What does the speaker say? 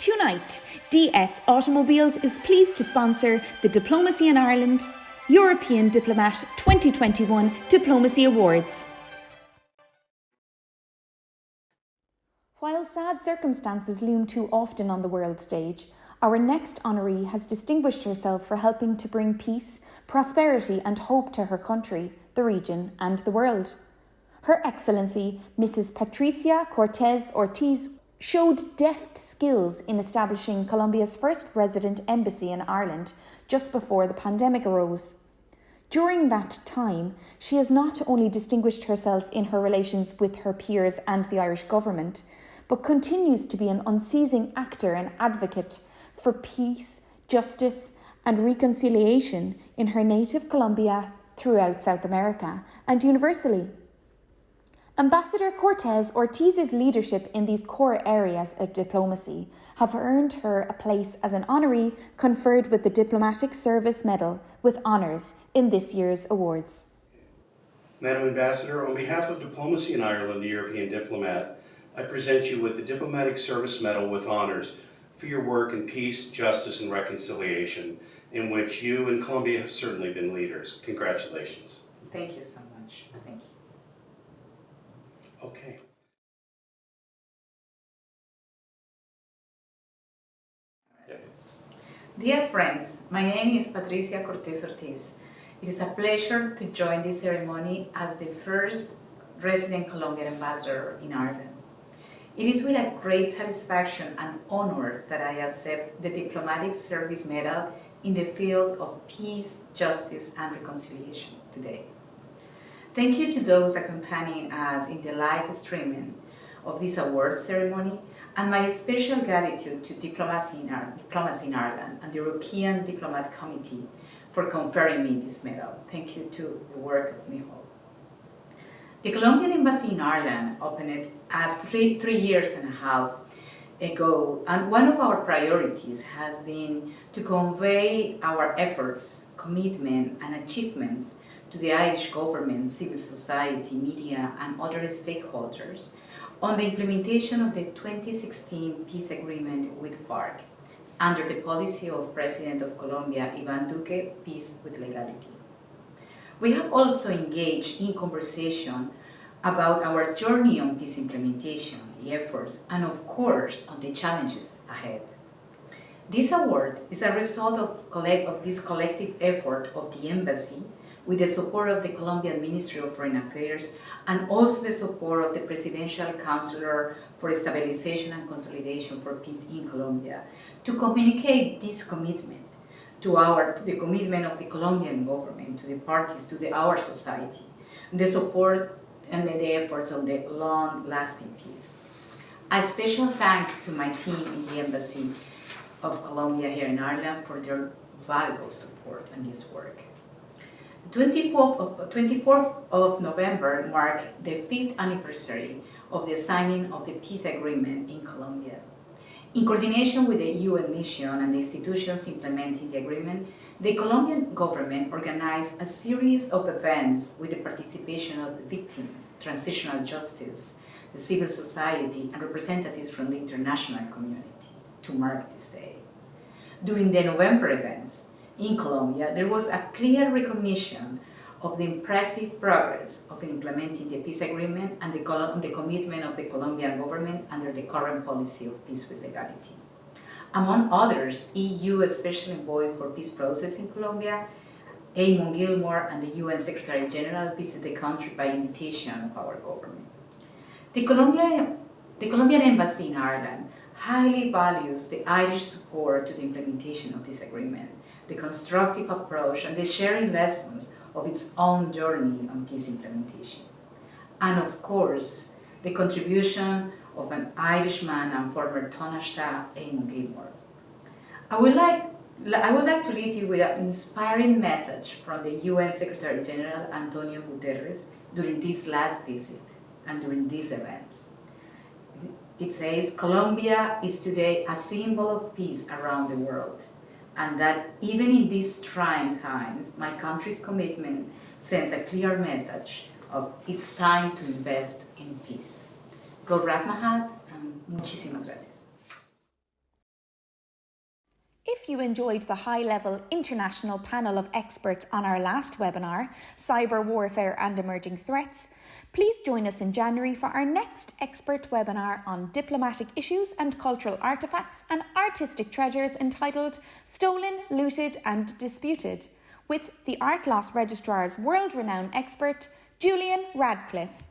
Tonight, DS Automobiles is pleased to sponsor the Diplomacy in Ireland European Diplomat 2021 Diplomacy Awards. While sad circumstances loom too often on the world stage, our next honoree has distinguished herself for helping to bring peace, prosperity and hope to her country, the region and the world. Her Excellency, Mrs. Patricia Cortes Ortiz, showed deft skills in establishing Colombia's first resident embassy in Ireland just before the pandemic arose. During that time, she has not only distinguished herself in her relations with her peers and the Irish government, but continues to be an unceasing actor and advocate for peace, justice and reconciliation in her native Colombia, throughout South America and universally. Ambassador Cortes Ortiz's leadership in these core areas of diplomacy have earned her a place as an honoree conferred with the Diplomatic Service Medal with honours in this year's awards. Madam Ambassador, on behalf of Diplomacy in Ireland, the European Diplomat, I present you with the Diplomatic Service Medal with honours for your work in peace, justice and reconciliation, in which you and Colombia have certainly been leaders. Congratulations. Thank you so much. Thank you. Okay. Dear friends, my name is Patricia Cortes Ortiz. It is a pleasure to join this ceremony as the first resident Colombian ambassador in Ireland. It is with a great satisfaction and honor that I accept the Diplomatic Service Medal in the field of peace, justice and reconciliation today. Thank you to those accompanying us in the live streaming of this awards ceremony, and my special gratitude to Diplomacy in Ireland and the European Diplomat Committee for conferring me this medal. Thank you to the work of Mijo. The Colombian Embassy in Ireland opened at three years and a half ago, and one of our priorities has been to convey our efforts, commitment and achievements to the Irish government, civil society, media and other stakeholders on the implementation of the 2016 peace agreement with FARC under the policy of President of Colombia, Iván Duque, Peace with Legality. We have also engaged in conversation about our journey on peace implementation, the efforts, and of course, on the challenges ahead. This award is a result of this collective effort of the Embassy with the support of the Colombian Ministry of Foreign Affairs and also the support of the Presidential Counselor for Stabilization and Consolidation for Peace in Colombia, to communicate this commitment to the commitment of the Colombian government, to the parties, to our society, the support and the efforts on the long-lasting peace. A special thanks to my team in the Embassy of Colombia here in Ireland for their valuable support in this work. 24th of November marked the 5th anniversary of the signing of the peace agreement in Colombia. In coordination with the UN mission and the institutions implementing the agreement, the Colombian government organized a series of events with the participation of the victims, transitional justice, the civil society, and representatives from the international community to mark this day. During the November events in Colombia, there was a clear recognition of the impressive progress of implementing the peace agreement and the commitment of the Colombian government under the current policy of peace with legality. Among others, EU Special Envoy for Peace Process in Colombia, Eamon Gilmore, and the UN Secretary General visited the country by invitation of our government. The Colombian Embassy in Ireland highly values the Irish support to the implementation of this agreement, the constructive approach and the sharing lessons of its own journey on peace implementation. And of course, the contribution of an Irishman and former Taoiseach, Eamon Gilmore. I would like to leave you with an inspiring message from the UN Secretary General Antonio Guterres during this last visit and during these events. It says, Colombia is today a symbol of peace around the world, and that even in these trying times, my country's commitment sends a clear message of it's time to invest in peace. Go Rav Mahat, and muchísimas gracias. If you enjoyed the high-level international panel of experts on our last webinar, Cyber Warfare and Emerging Threats, please join us in January for our next expert webinar on diplomatic issues and cultural artefacts and artistic treasures entitled Stolen, Looted and Disputed, with the Art Loss Registrar's world-renowned expert, Julian Radcliffe.